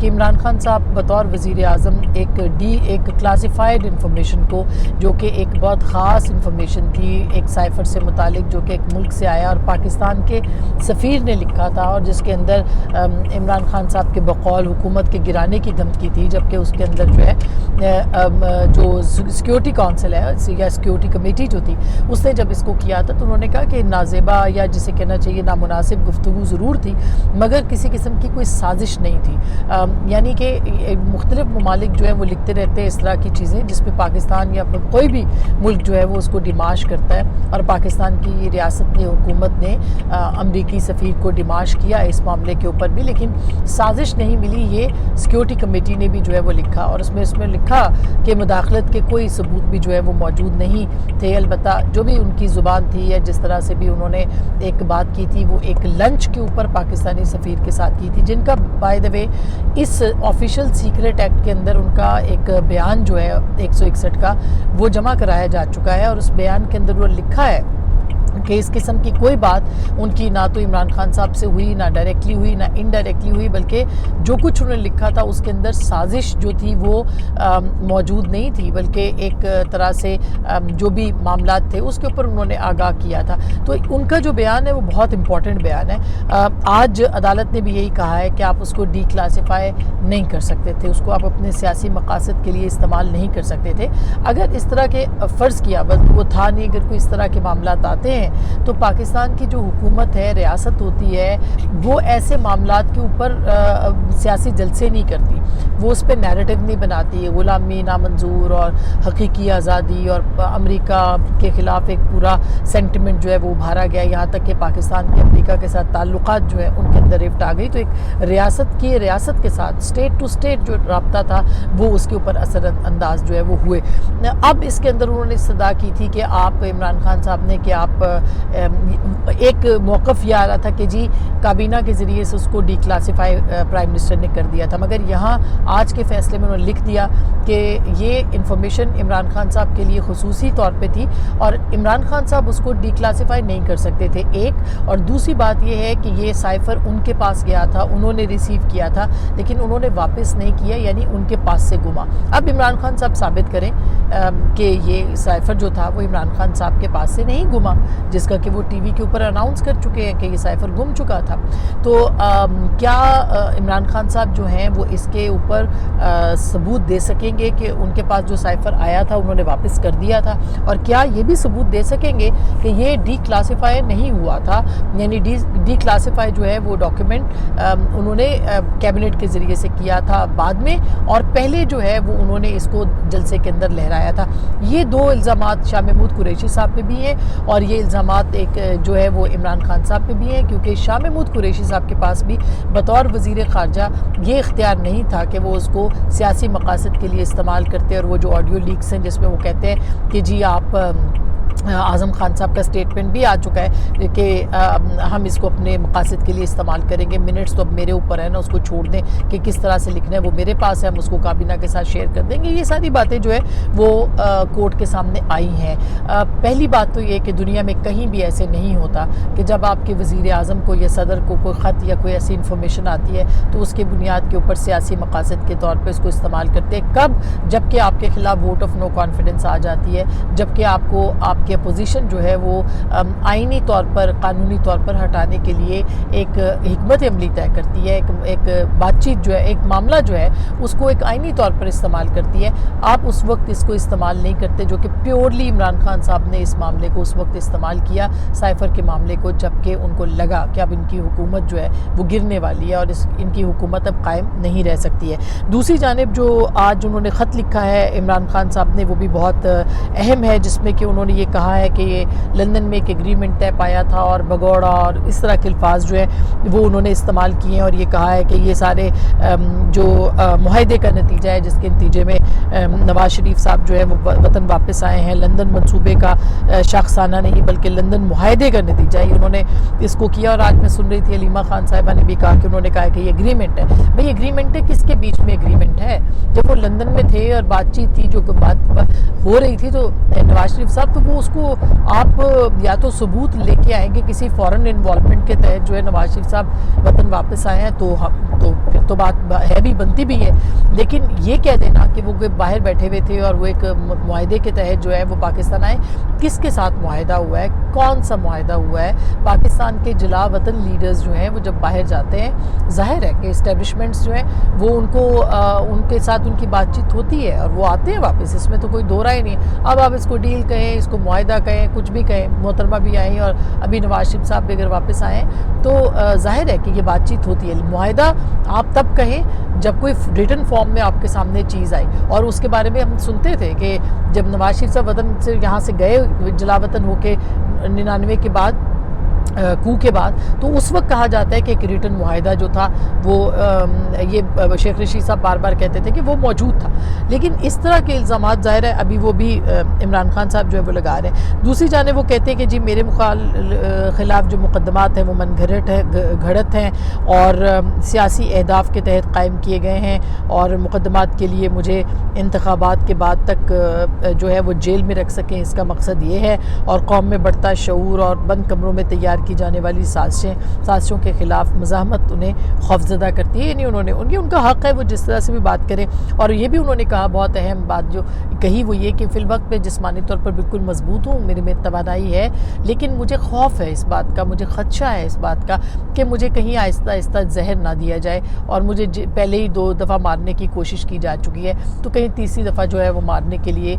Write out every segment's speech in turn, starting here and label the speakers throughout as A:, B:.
A: کہ عمران خان صاحب بطور وزیر اعظم ایک کلاسیفائڈ انفارمیشن کو، جو کہ ایک بہت خاص انفارمیشن تھی ایک سائفر سے متعلق، جو کہ ایک ملک سے آیا اور پاکستان کے سفیر نے لکھا تھا، اور جس کے اندر عمران خان صاحب کے بقول حکومت کے گرانے کی دھمکی تھی، جبکہ اس کے اندر جو ہے جو سیکیورٹی کونسل ہے یا سیکیورٹی کمیٹی جو تھی، اس نے جب اس کو کیا تھا تو انہوں نے کہا کہ نازیبا یا جسے کہنا چاہیے نامناسب گفتگو ضرور تھی، مگر کسی قسم کی کوئی سازش نہیں تھی۔ یعنی کہ مختلف ممالک جو ہے وہ لکھتے رہتے ہیں اس طرح کی چیزیں جس پہ پاکستان یا کوئی بھی ملک جو ہے وہ اس کو ڈیماش کرتا ہے، اور پاکستان کی ریاست نے، حکومت نے امریکی سفیر کو ڈیماش کیا اس معاملے کے اوپر بھی، لیکن سازش نہیں ملی۔ یہ سیکیورٹی کمیٹی نے بھی جو ہے وہ لکھا، اور اس میں لکھا کہ مداخلت کے کوئی ثبوت بھی جو ہے وہ موجود نہیں تھے، البتہ جو بھی ان کی زبان تھی یا جس طرح سے بھی انہوں نے ایک بات کی تھی، وہ ایک لنچ کے اوپر پاکستانی سفیر کے ساتھ کی تھی، جن کا بائی دا وے اس آفیشیل سیکرٹ ایکٹ کے اندر ان کا ایک بیان جو ہے 161 کا وہ جمع کرایا جا چکا ہے، اور اس بیان کے اندر وہ لکھا ہے کہ اس قسم کی کوئی بات ان کی نہ تو عمران خان صاحب سے ہوئی، نہ ڈائریکٹلی ہوئی، نہ انڈائریکٹلی ہوئی، بلکہ جو کچھ انہوں نے لکھا تھا اس کے اندر سازش جو تھی وہ موجود نہیں تھی، بلکہ ایک طرح سے جو بھی معاملات تھے اس کے اوپر انہوں نے آگاہ کیا تھا۔ تو ان کا جو بیان ہے وہ بہت امپورٹنٹ بیان ہے۔ آج عدالت نے بھی یہی کہا ہے کہ آپ اس کو ڈی کلاسیفائی نہیں کر سکتے تھے، اس کو آپ اپنے سیاسی مقاصد کے لیے استعمال نہیں کر سکتے تھے۔ اگر اس طرح کے فرض کیا وہ تھا نہیں، اگر کوئی اس طرح کے معاملات آتے ہیں تو پاکستان کی جو حکومت ہے، ریاست ہوتی ہے، وہ ایسے معاملات کے اوپر سیاسی جلسے نہیں کرتی، وہ اس پہ نیریٹو نہیں بناتی، غلامی نامنظور اور حقیقی آزادی اور امریکہ کے خلاف ایک پورا سینٹیمنٹ جو ہے وہ ابھارا گیا، یہاں تک کہ پاکستان کے امریکہ کے ساتھ تعلقات جو ہیں ان کے اندر رفٹ آ گئی، تو ایک ریاست کے ساتھ اسٹیٹ ٹو اسٹیٹ جو رابطہ تھا وہ اس کے اوپر اثر انداز جو ہے وہ ہوئے۔ اب اس کے اندر انہوں نے استدعا کی تھی کہ آپ عمران خان صاحب نے کہ آپ ایک موقف یہ آ رہا تھا کہ جی کابینہ کے ذریعے سے اس کو ڈی کلاسیفائی پرائم منسٹر نے کر دیا تھا، مگر یہاں آج کے فیصلے میں انہوں نے لکھ دیا کہ یہ انفارمیشن عمران خان صاحب کے لیے خصوصی طور پہ تھی، اور عمران خان صاحب اس کو ڈی کلاسیفائی نہیں کر سکتے تھے، ایک، اور دوسری بات یہ ہے کہ یہ سائفر ان کے پاس گیا تھا، انہوں نے ریسیو کیا تھا، لیکن انہوں نے واپس نہیں کیا، یعنی ان کے پاس سے گما۔ اب عمران خان صاحب ثابت کریں کہ یہ سائفر جو تھا وہ عمران خان صاحب کے پاس سے نہیں گما، جس کا کہ وہ ٹی وی کے اوپر اناؤنس کر چکے ہیں کہ یہ سائفر گم چکا تھا۔ تو کیا عمران خان صاحب جو ہیں وہ اس کے اوپر ثبوت دے سکیں گے کہ ان کے پاس جو سائفر آیا تھا انہوں نے واپس کر دیا تھا، اور کیا یہ بھی ثبوت دے سکیں گے کہ یہ ڈی کلاسیفائی نہیں ہوا تھا، یعنی ڈی کلاسیفائی جو ہے وہ ڈاکیومنٹ انہوں نے کیبنٹ کے ذریعے سے کیا تھا بعد میں، اور پہلے جو ہے وہ انہوں نے اس کو جلسے کے اندر لہرایا تھا۔ یہ دو الزامات شاہ محمود قریشی صاحب پہ بھی ہیں، اور یہ الزامات ایک جو ہے وہ عمران خان صاحب پہ بھی ہیں، کیونکہ شاہ محمود قریشی صاحب کے پاس بھی بطور وزیر خارجہ یہ اختیار نہیں تھا کہ وہ اس کو سیاسی مقاصد کے لیے استعمال کرتے، اور وہ جو آڈیو لیکس ہیں جس میں وہ کہتے ہیں کہ جی آپ اعظم خان صاحب کا سٹیٹمنٹ بھی آ چکا ہے کہ ہم اس کو اپنے مقاصد کے لیے استعمال کریں گے، منٹس تو اب میرے اوپر ہے نا، اس کو چھوڑ دیں کہ کس طرح سے لکھنا ہے، وہ میرے پاس ہے، ہم اس کو کابینہ کے ساتھ شیئر کر دیں گے۔ یہ ساری باتیں جو ہے وہ کورٹ کے سامنے آئی ہیں۔ پہلی بات تو یہ کہ دنیا میں کہیں بھی ایسے نہیں ہوتا کہ جب آپ کے وزیر اعظم کو یا صدر کو کوئی خط یا کوئی ایسی انفارمیشن آتی ہے تو اس کے بنیاد کے اوپر سیاسی مقاصد کے طور پہ اس کو استعمال کرتے ہیں۔ کب؟ جب کہ آپ کے خلاف ووٹ آف نو کانفیڈنس آ جاتی ہے، جب کہ آپ کو آپ کی اپوزیشن جو ہے وہ آئینی طور پر، قانونی طور پر ہٹانے کے لیے ایک حکمت عملی طے کرتی ہے، ایک بات چیت جو ہے، ایک معاملہ جو ہے اس کو ایک آئینی طور پر استعمال کرتی ہے۔ آپ اس وقت اس کو استعمال نہیں کرتے، جو کہ پیورلی عمران خان صاحب نے اس معاملے کو اس وقت استعمال کیا، سائفر کے معاملے کو، جبکہ ان کو لگا کہ اب ان کی حکومت جو ہے وہ گرنے والی ہے اور ان کی حکومت اب قائم نہیں رہ سکتی ہے۔ دوسری جانب جو آج انہوں نے خط لکھا ہے عمران خان صاحب نے، وہ بھی بہت اہم ہے، جس میں کہ انہوں نے یہ کہا ہے کہ یہ لندن میں ایک ایگریمنٹ طے پایا تھا، اور بگوڑا اور اس طرح کے الفاظ جو ہیں وہ انہوں نے استعمال کیے ہیں، اور یہ کہا ہے کہ یہ سارے جو معاہدے کا نتیجہ ہے، جس کے نتیجے میں نواز شریف صاحب جو ہے وہ وطن واپس آئے ہیں، لندن منصوبے کا شاخسانہ نہیں بلکہ لندن معاہدے کا نتیجہ ہے، انہوں نے اس کو کیا۔ اور آج میں سن رہی تھی علیمہ خان صاحبہ نے بھی کہا کہ انہوں نے کہا کہ یہ ایگریمنٹ ہے۔ بھئی ایگریمنٹ ہے، کس کے بیچ میں ایگریمنٹ ہے؟ جب وہ لندن میں تھے اور بات چیت تھی، جو بات ہو رہی تھی، تو نواز شریف صاحب تو وہ اس کو آپ یا تو ثبوت لے کے آئیں گے کسی فورن انوالومنٹ کے تحت جو ہے نواز شریف صاحب وطن واپس آئے ہیں، تو تو پھر تو بات ہے بھی، بنتی بھی ہے. لیکن یہ کہہ دینا کہ وہ باہر بیٹھے ہوئے تھے اور وہ ایک معاہدے کے تحت جو ہے وہ پاکستان آئے، کس کے ساتھ معاہدہ ہوا ہے، کون سا معاہدہ ہوا ہے؟ پاکستان کے جلا وطن لیڈرز جو ہیں وہ جب باہر جاتے ہیں، ظاہر ہے کہ اسٹیبلشمنٹس جو ہیں وہ ان کے ساتھ ان کی بات چیت ہوتی ہے اور وہ آتے ہیں واپس، اس میں تو کوئی دو رائے نہیں. اب آپ اس کو ڈیل کہیں، اس کو معاہدہ کہیں، کچھ بھی کہیں. محترمہ بھی آئیں اور ابھی نواز شریف صاحب بھی اگر واپس آئیں تو ظاہر ہے کہ یہ بات چیت ہوتی ہے. معاہدہ آپ تب کہیں جب کوئی ریٹن فارم میں آپ کے سامنے چیز آئی. اور اس کے بارے میں ہم سنتے تھے کہ جب نواز شریف صاحب وطن سے یہاں سے گئے جلا وطن ہو کے 99 کے بعد، کو کے بعد، تو اس وقت کہا جاتا ہے کہ ایک ریٹن معاہدہ جو تھا وہ یہ شیخ رشید صاحب بار بار کہتے تھے کہ وہ موجود تھا. لیکن اس طرح کے الزامات ظاہر ہے ابھی وہ بھی عمران خان صاحب جو ہے وہ لگا رہے ہیں. دوسری جانب وہ کہتے ہیں کہ جی میرے خلاف جو مقدمات ہیں وہ من گھڑت ہیں اور سیاسی اہداف کے تحت قائم کیے گئے ہیں، اور مقدمات کے لیے مجھے انتخابات کے بعد تک جو ہے وہ جیل میں رکھ سکیں، اس کا مقصد یہ ہے. اور قوم میں بڑھتا شعور اور بند کمروں میں تیار کی جانے والی سازشوں کے خلاف مزاحمت انہیں خوفزدہ کرتی ہے. یعنی ان کا حق ہے وہ جس طرح سے بھی بات کریں. اور یہ بھی انہوں نے کہا، بہت اہم بات جو کہی وہ یہ کہ فی الوقت میں جسمانی طور پر بالکل مضبوط ہوں، میرے میں توانائی ہے، لیکن مجھے خوف ہے اس بات کا، مجھے خدشہ ہے اس بات کا کہ مجھے کہیں آہستہ آہستہ زہر نہ دیا جائے. اور مجھے پہلے ہی 2 دفعہ مارنے کی کوشش کی جا چکی ہے، تو کہیں تیسری دفعہ جو ہے وہ مارنے کے لیے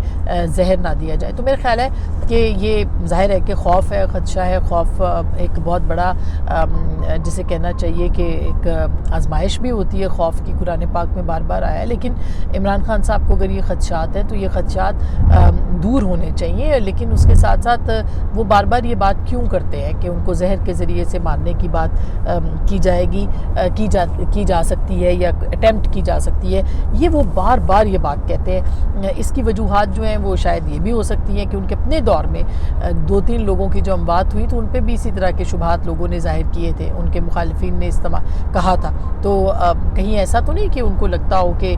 A: زہر نہ دیا جائے. تو میرا خیال ہے کہ یہ ظاہر ہے کہ خوف ہے، خدشہ ہے. خوف ایک بہت بڑا جسے کہنا چاہیے کہ ایک آزمائش بھی ہوتی ہے خوف کی، قرآن پاک میں بار بار آیا ہے. لیکن عمران خان صاحب کو اگر یہ خدشات ہیں تو یہ خدشات دور ہونے چاہیے. لیکن اس کے ساتھ ساتھ وہ بار بار یہ بات کیوں کرتے ہیں کہ ان کو زہر کے ذریعے سے مارنے کی بات کی جا سکتی ہے یا اٹیمپٹ کی جا سکتی ہے؟ یہ وہ بار بار یہ بات کہتے ہیں. اس کی وجوہات جو ہیں وہ شاید یہ بھی ہو سکتی ہیں کہ ان کے اپنے دور میں 2-3 لوگوں کی جو اموات ہوئی تو ان پہ بھی اسی طرح کے شبہات لوگوں نے ظاہر کیے تھے، ان کے مخالفین نے کہا تھا. تو کہیں ایسا تو نہیں کہ ان کو لگتا ہو کہ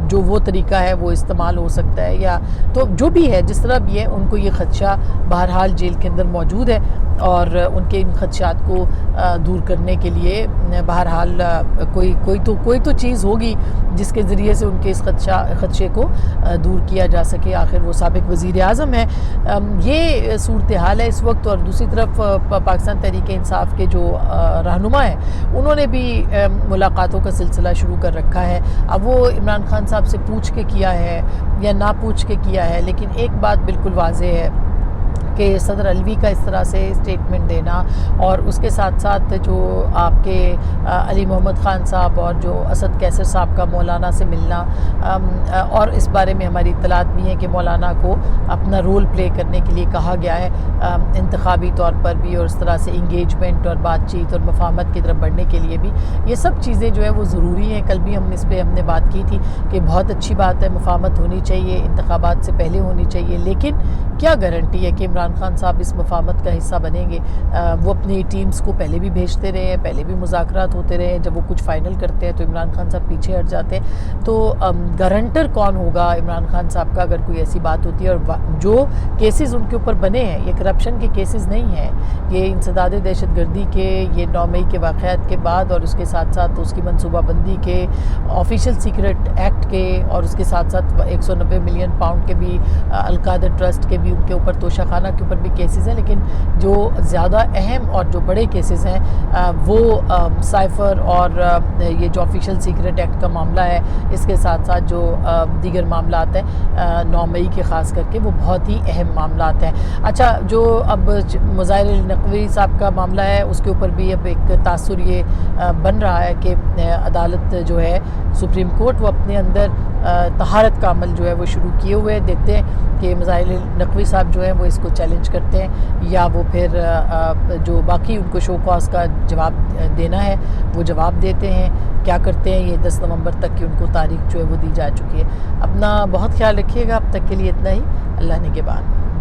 A: جو وہ طریقہ ہے وہ استعمال ہو سکتا ہے، یا تو جو بھی ہے جس طرح بھی ہے ان کو یہ خدشہ بہرحال جیل کے اندر موجود ہے. اور ان کے ان خدشات کو دور کرنے کے لیے بہرحال کوئی تو چیز ہوگی جس کے ذریعے سے ان کے اس خدشے کو دور کیا جا سکے. آخر وہ سابق وزیر اعظم ہیں. یہ صورتحال ہے اس وقت. اور دوسری طرف پاکستان تحریک انصاف کے جو رہنما ہیں انہوں نے بھی ملاقاتوں کا سلسلہ شروع کر رکھا ہے. اب وہ عمران خان صاحب سے پوچھ کے کیا ہے یا نہ پوچھ کے کیا ہے، لیکن ایک بات بالکل واضح ہے کہ صدر علوی کا اس طرح سے اسٹیٹمنٹ دینا اور اس کے ساتھ ساتھ جو آپ کے علی محمد خان صاحب اور جو اسد کیسر صاحب کا مولانا سے ملنا، اور اس بارے میں ہماری اطلاعات بھی ہیں کہ مولانا کو اپنا رول پلے کرنے کے لیے کہا گیا ہے انتخابی طور پر بھی، اور اس طرح سے انگیجمنٹ اور بات چیت اور مفاہمت کی طرف بڑھنے کے لیے بھی. یہ سب چیزیں جو ہے وہ ضروری ہیں. کل بھی اس پہ ہم نے بات کی تھی کہ بہت اچھی بات ہے، مفاہمت ہونی چاہیے، انتخابات سے پہلے ہونی چاہیے. لیکن کیا گارنٹی ہے کہ عمران خان صاحب اس مفاہمت کا حصہ بنیں گے؟ وہ اپنی ٹیمز کو پہلے بھی بھیجتے رہے ہیں، پہلے بھی مذاکرات ہوتے رہے ہیں. جب وہ کچھ فائنل کرتے ہیں تو عمران خان صاحب پیچھے ہٹ جاتے ہیں. تو گارنٹر کون ہوگا عمران خان صاحب کا اگر کوئی ایسی بات ہوتی ہے؟ اور جو کیسز ان کے اوپر بنے ہیں یہ کرپشن کے کیسز نہیں ہیں، یہ انسداد دہشت گردی کے، یہ 9 مئی کے واقعات کے بعد، اور اس کے ساتھ ساتھ اس کی منصوبہ بندی کے، آفیشیل سیکرٹ ایکٹ کے، اور اس کے ساتھ ساتھ 190 ملین پاؤنڈ کے بھی القادر ٹرسٹ کے بھی ان کے اوپر توشہ خانہ کے اوپر بھی کیسز ہیں. لیکن جو زیادہ اہم اور جو بڑے کیسز ہیں وہ سائفر اور یہ جو آفیشیل سیکرٹ ایکٹ کا معاملہ ہے، اس کے ساتھ ساتھ جو دیگر معاملات ہیں 9 مئی کے خاص کر کے، وہ بہت ہی اہم معاملات ہیں. اچھا، جو اب مظاہر علی نقوی صاحب کا معاملہ ہے اس کے اوپر بھی اب ایک تاثر یہ بن رہا ہے کہ عدالت جو ہے سپریم کورٹ وہ اپنے اندر طہارت کا عمل جو ہے وہ شروع کیے ہوئے. دیکھتے ہیں کہ مظاہر علی نقوی صاحب جو ہیں وہ اس کو چیلنج کرتے ہیں یا وہ پھر جو باقی ان کو شو کاز کا جواب دینا ہے وہ جواب دیتے ہیں. کیا کرتے ہیں؟ یہ 10 نومبر تک کی ان کو تاریخ جو ہے وہ دی جا چکی ہے. اپنا بہت خیال رکھیے گا. اب تک کے لیے اتنا ہی. اللہ نگہبان.